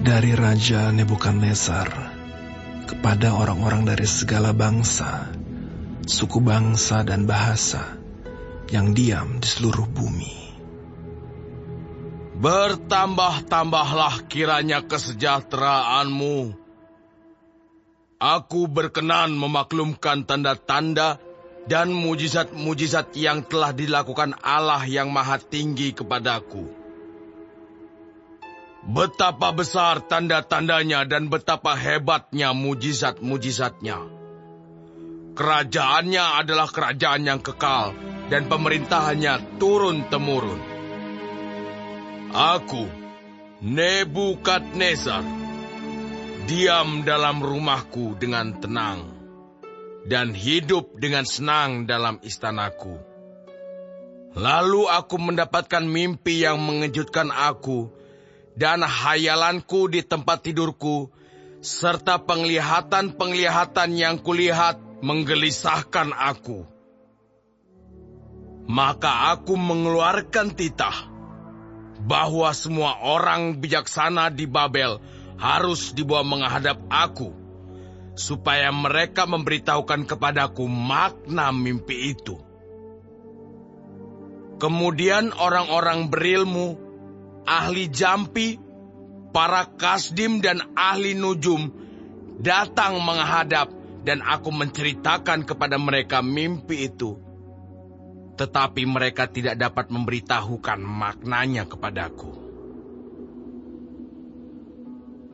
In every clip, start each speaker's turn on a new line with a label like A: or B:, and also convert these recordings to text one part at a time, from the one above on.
A: dari Raja Nebukadnezar kepada orang-orang dari segala bangsa, suku bangsa dan bahasa yang diam di seluruh bumi.
B: Bertambah-tambahlah kiranya kesejahteraanmu. Aku berkenan memaklumkan tanda-tanda dan mujizat-mujizat yang telah dilakukan Allah yang Maha Tinggi kepadaku. Betapa besar tanda-tandanya dan betapa hebatnya mujizat-mujizatnya. Kerajaannya adalah kerajaan yang kekal dan pemerintahannya turun-temurun. Aku, Nebukadnezar, diam dalam rumahku dengan tenang dan hidup dengan senang dalam istanaku. Lalu aku mendapatkan mimpi yang mengejutkan aku, dan hayalanku di tempat tidurku, serta penglihatan-penglihatan yang kulihat menggelisahkan aku. Maka aku mengeluarkan titah, bahwa semua orang bijaksana di Babel harus dibawa menghadap aku, supaya mereka memberitahukan kepadaku makna mimpi itu. Kemudian orang-orang berilmu, ahli jampi, para kasdim dan ahli nujum datang menghadap dan aku menceritakan kepada mereka mimpi itu. Tetapi mereka tidak dapat memberitahukan maknanya kepadaku.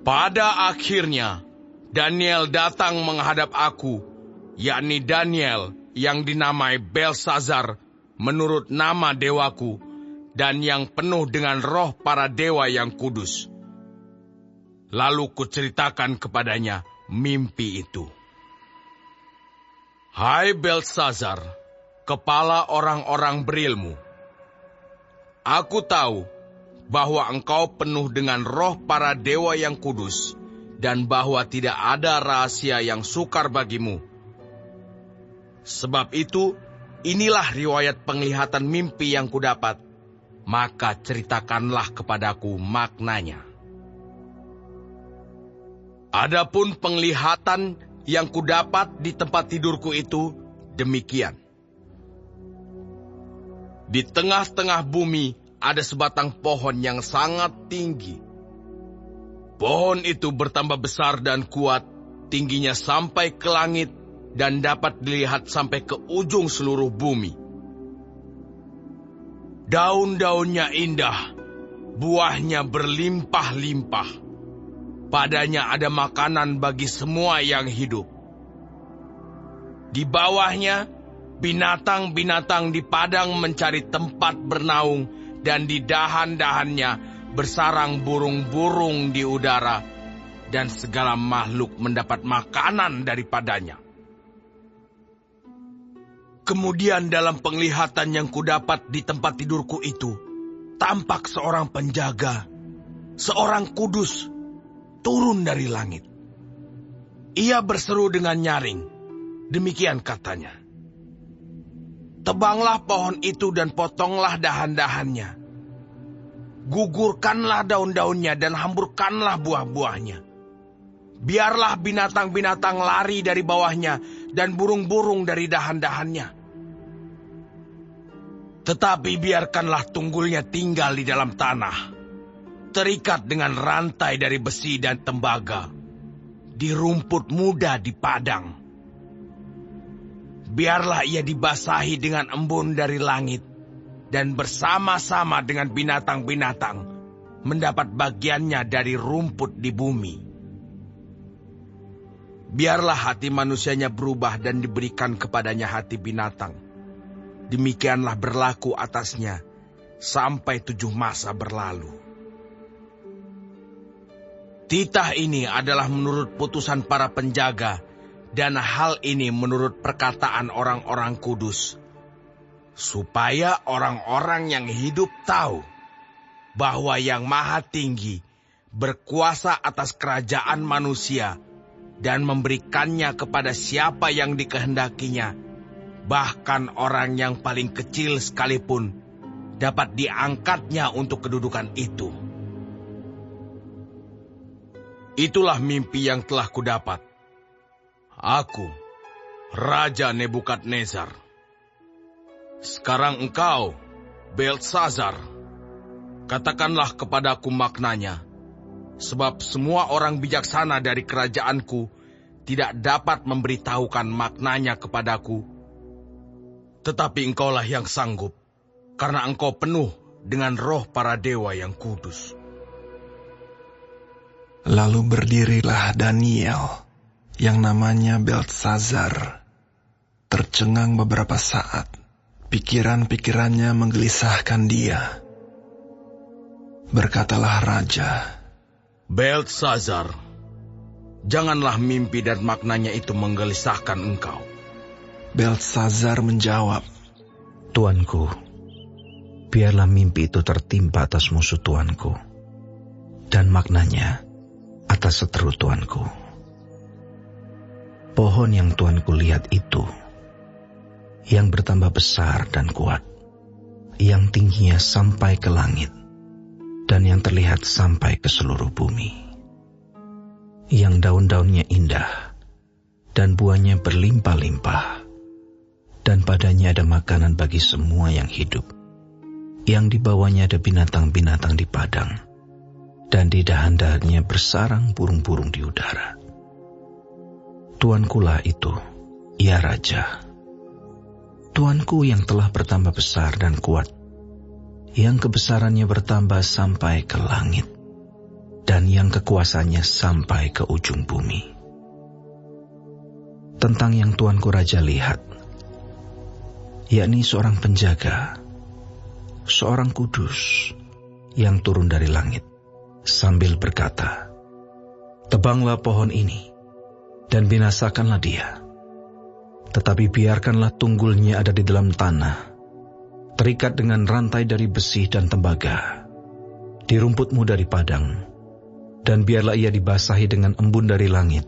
B: Pada akhirnya, Daniel datang menghadap aku, yakni Daniel yang dinamai Belsazar menurut nama dewaku, dan yang penuh dengan roh para dewa yang kudus. Lalu kuceritakan kepadanya mimpi itu. Hai Belsazar, kepala orang-orang berilmu, aku tahu bahwa engkau penuh dengan roh para dewa yang kudus, dan bahwa tidak ada rahasia yang sukar bagimu. Sebab itu, inilah riwayat penglihatan mimpi yang kudapat. Maka ceritakanlah kepadaku maknanya. Adapun penglihatan yang kudapat di tempat tidurku itu demikian. Di tengah-tengah bumi ada sebatang pohon yang sangat tinggi. Pohon itu bertambah besar dan kuat, tingginya sampai ke langit dan dapat dilihat sampai ke ujung seluruh bumi. Daun-daunnya indah, buahnya berlimpah-limpah. Padanya ada makanan bagi semua yang hidup. Di bawahnya, binatang-binatang di padang mencari tempat bernaung, dan di dahan-dahannya bersarang burung-burung di udara, dan segala makhluk mendapat makanan daripadanya. Kemudian dalam penglihatan yang kudapat di tempat tidurku itu, tampak seorang penjaga, seorang kudus, turun dari langit. Ia berseru dengan nyaring, demikian katanya. Tebanglah pohon itu dan potonglah dahan-dahannya. Gugurkanlah daun-daunnya dan hamburkanlah buah-buahnya. Biarlah binatang-binatang lari dari bawahnya dan burung-burung dari dahan-dahannya. Tetapi biarkanlah tunggulnya tinggal di dalam tanah, terikat dengan rantai dari besi dan tembaga, di rumput muda di padang. Biarlah ia dibasahi dengan embun dari langit, dan bersama-sama dengan binatang-binatang mendapat bagiannya dari rumput di bumi. Biarlah hati manusianya berubah dan diberikan kepadanya hati binatang. Demikianlah berlaku atasnya sampai 7 masa berlalu. Titah ini adalah menurut putusan para penjaga, dan hal ini menurut perkataan orang-orang kudus, supaya orang-orang yang hidup tahu bahwa Yang Maha Tinggi berkuasa atas kerajaan manusia dan memberikannya kepada siapa yang dikehendakinya, bahkan orang yang paling kecil sekalipun dapat diangkatnya untuk kedudukan itu. Itulah mimpi yang telah kudapat. Aku, Raja Nebukadnezar. Sekarang engkau, Beltsazar, katakanlah kepadaku maknanya, sebab semua orang bijaksana dari kerajaanku tidak dapat memberitahukan maknanya kepadaku. Tetapi engkaulah yang sanggup, karena engkau penuh dengan roh para dewa yang kudus.
A: Lalu berdirilah Daniel, yang namanya Beltsazar. Tercengang beberapa saat, pikiran-pikirannya menggelisahkan dia. Berkatalah raja,
B: Beltsazar, janganlah mimpi dan maknanya itu menggelisahkan engkau.
A: Beltsazar menjawab,
C: Tuanku, biarlah mimpi itu tertimpa atas musuh Tuanku, dan maknanya atas seteru Tuanku. Pohon yang Tuanku lihat itu, yang bertambah besar dan kuat, yang tingginya sampai ke langit, dan yang terlihat sampai ke seluruh bumi, yang daun-daunnya indah, dan buahnya berlimpah-limpah, dan padanya ada makanan bagi semua yang hidup, yang di bawahnya ada binatang-binatang di padang, dan di dahan-dahannya bersarang burung-burung di udara. Tuankulah itu, ya Raja. Tuanku yang telah bertambah besar dan kuat, yang kebesarannya bertambah sampai ke langit, dan yang kekuasaannya sampai ke ujung bumi. Tentang yang Tuanku Raja lihat, yakni seorang penjaga, seorang kudus yang turun dari langit, sambil berkata, tebanglah pohon ini, dan binasakanlah dia. Tetapi biarkanlah tunggulnya ada di dalam tanah, terikat dengan rantai dari besi dan tembaga, di rumput muda di padang, dan biarlah ia dibasahi dengan embun dari langit,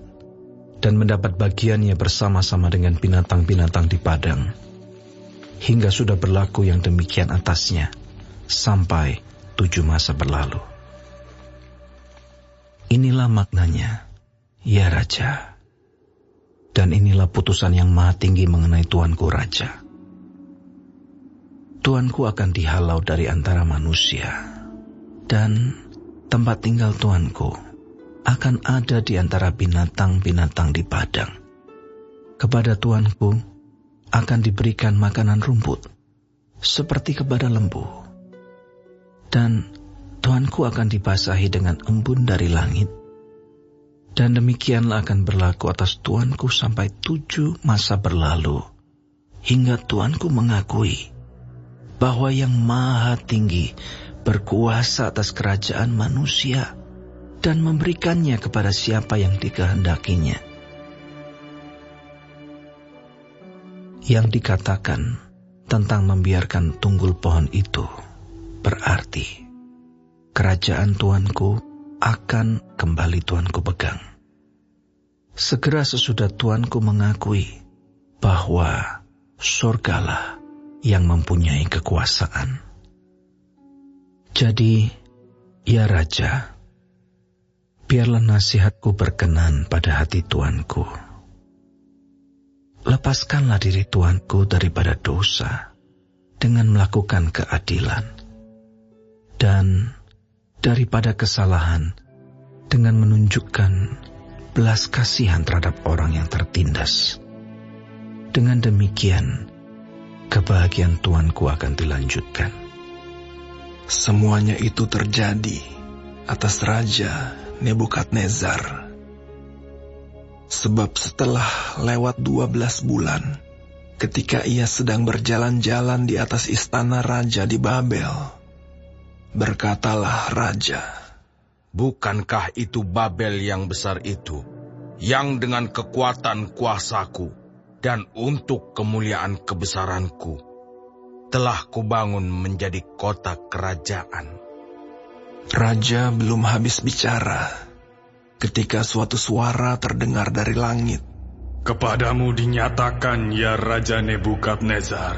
C: dan mendapat bagiannya bersama-sama dengan binatang-binatang di padang, hingga sudah berlaku yang demikian atasnya, sampai 7 masa berlalu. Inilah maknanya, ya Raja, dan inilah putusan yang maha tinggi mengenai Tuanku Raja. Tuanku akan dihalau dari antara manusia, dan tempat tinggal Tuanku akan ada di antara binatang-binatang di padang. Kepada Tuanku akan diberikan makanan rumput, seperti kepada lembu, dan Tuanku akan dibasahi dengan embun dari langit, dan demikianlah akan berlaku atas Tuanku sampai 7 masa berlalu, hingga Tuanku mengakui bahwa yang maha tinggi berkuasa atas kerajaan manusia dan memberikannya kepada siapa yang dikehendakinya. Yang dikatakan tentang membiarkan tunggul pohon itu berarti kerajaan Tuanku akan kembali Tuanku pegang. Segera sesudah Tuanku mengakui bahwa surgalah yang mempunyai kekuasaan. Jadi, ya Raja, biarlah nasihatku berkenan pada hati Tuanku. Lepaskanlah diri Tuanku daripada dosa dengan melakukan keadilan, dan daripada kesalahan dengan menunjukkan belas kasihan terhadap orang yang tertindas. Dengan demikian, kebahagiaan Tuanku akan dilanjutkan.
A: semuanya itu terjadi atas Raja Nebukadnezar. Sebab setelah lewat 12 bulan, ketika ia sedang berjalan-jalan di atas istana raja di Babel, berkatalah raja,
B: bukankah itu Babel yang besar itu, yang dengan kekuatan kuasaku dan untuk kemuliaan kebesaranku, telah kubangun menjadi kota kerajaan?
A: Raja belum habis bicara, ketika suatu suara terdengar dari langit.
D: Kepadamu dinyatakan, ya Raja Nebukadnezar,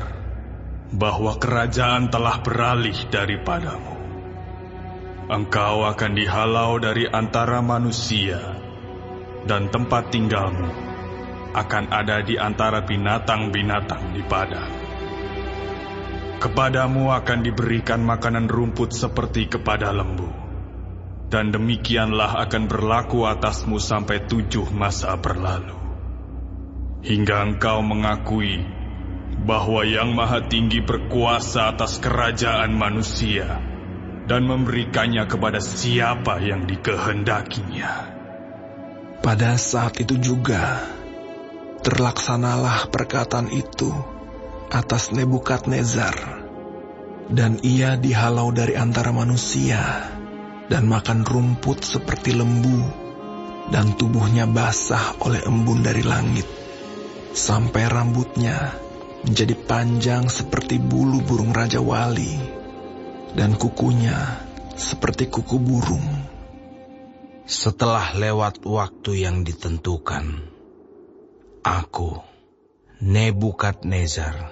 D: bahwa kerajaan telah beralih daripadamu. engkau akan dihalau dari antara manusia, dan tempat tinggalmu akan ada di antara binatang-binatang di padang. Kepadamu akan diberikan makanan rumput seperti kepada lembu, dan demikianlah akan berlaku atasmu sampai 7 masa berlalu, hingga engkau mengakui bahwa Yang Maha Tinggi berkuasa atas kerajaan manusia dan memberikannya kepada siapa yang dikehendakinya.
A: Pada saat itu juga terlaksanalah perkataan itu atas Nebukadnezar, dan ia dihalau dari antara manusia dan makan rumput seperti lembu, dan tubuhnya basah oleh embun dari langit, sampai rambutnya menjadi panjang seperti bulu burung Raja Wali, dan kukunya seperti kuku burung.
B: Setelah lewat waktu yang ditentukan, aku, Nebukadnezar,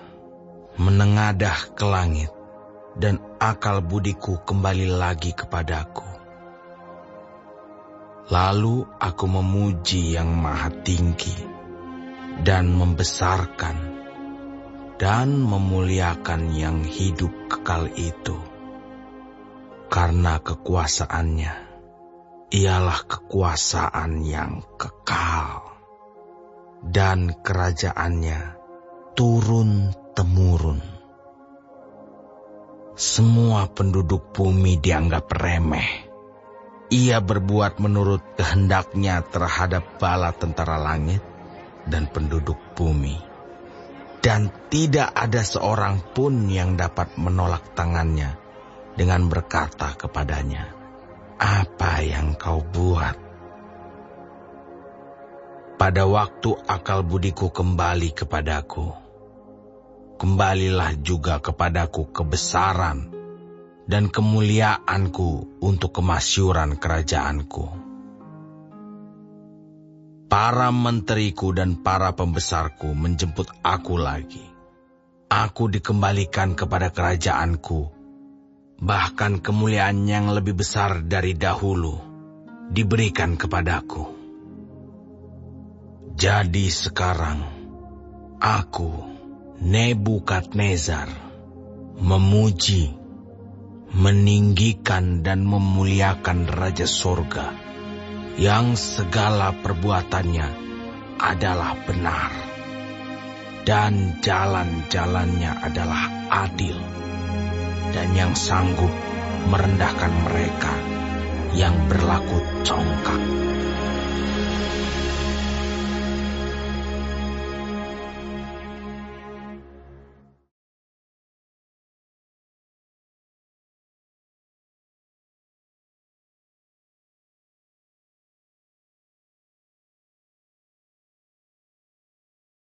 B: menengadah ke langit, dan akal budiku kembali lagi kepadaku. Lalu aku memuji Yang Maha Tinggi, dan membesarkan, dan memuliakan Yang hidup kekal itu, karena kekuasaannya ialah kekuasaan yang kekal, dan kerajaannya turun-temurun. Semua penduduk bumi dianggap remeh. Ia berbuat menurut kehendaknya terhadap bala tentara langit dan penduduk bumi, dan tidak ada seorang pun yang dapat menolak tangannya dengan berkata kepadanya, "Apa yang kau buat?" Pada waktu akal budiku kembali kepadaku, kembalilah juga kepadaku kebesaran dan kemuliaanku untuk kemasyuran kerajaanku. Para menteriku dan para pembesarku menjemput aku lagi. Aku dikembalikan kepada kerajaanku, bahkan kemuliaan yang lebih besar dari dahulu diberikan kepadaku. Jadi sekarang, aku, Nebukadnezar, memuji, meninggikan dan memuliakan Raja Sorga, yang segala perbuatannya adalah benar, dan jalan-jalannya adalah adil, dan yang sanggup merendahkan mereka yang berlaku congkak.